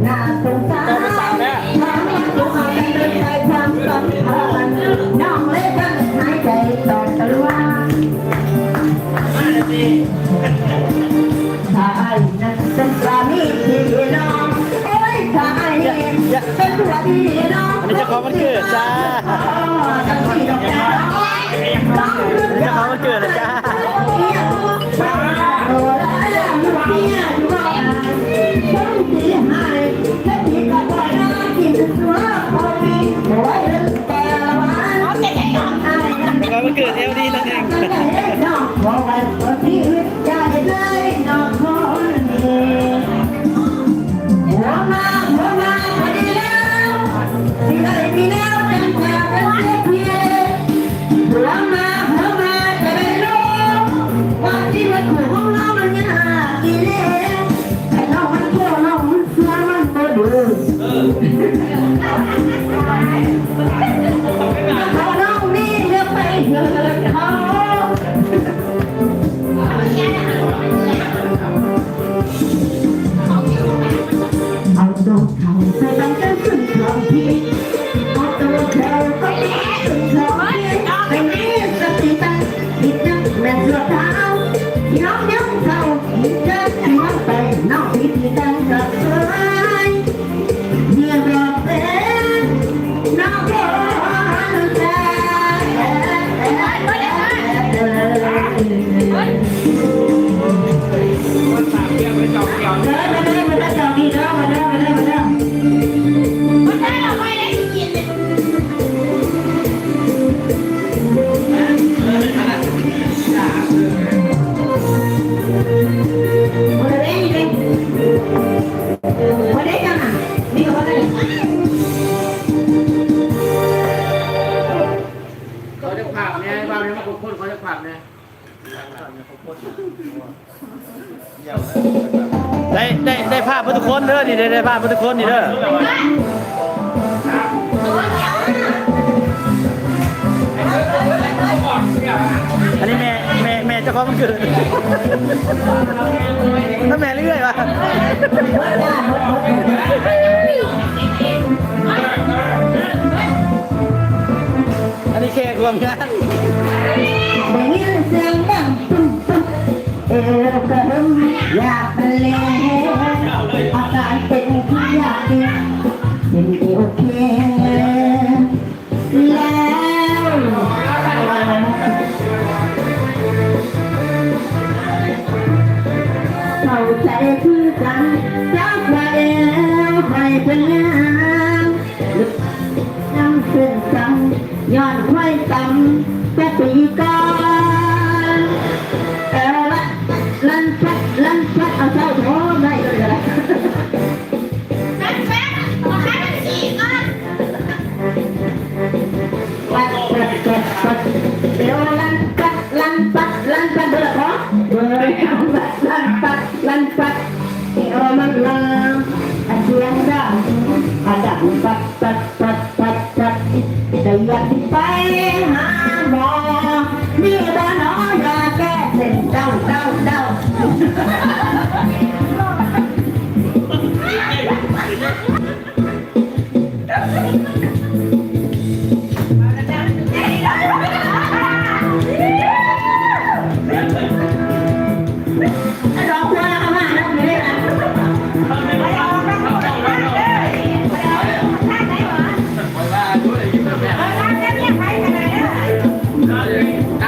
น่าสงสารทำให้ตัวเขาเป็นใจความสัมพันธ์น้องเล็กกันหายใจต่อตะวันถ้าไอ้นั้นเป็นสามีที่น้องโอ้ยถ้าไอ้เป็นผัวที่น้องอันนี้จะขอวันเกิดจ้าจะขอวันเกิดนะจ้าวันเกิดเอลดีนั่นเองได้ภาพทุกคนเด้อนี่ได้ภาพทุกคนนี่เด้ออันนี้แม่เจ้าของมันเกิดถ้าแม่เรื่อยวะอันนี้แค่รวมงานอยากเป็นเล่อาการเป็นที่อยากเป็นโอเคแล้วเข้าใจคือกันจับไว้แล้วให้เป็นงานน้ำเส้นซ้ำย้อนไว้ต่ำแต่ปีก่อนลันพัดเอาเจ้าโถได้เลยละลันพัดขอให้มันสีก่อนปัดเดี๋ยวลันพัดเบอร์ขอเบอร์ลันพัดเดี๋ยวมันลามเสียงดังดังปัดจะอยากไปหาหมอมีบ้านน้อยยาแก้เส้นเดา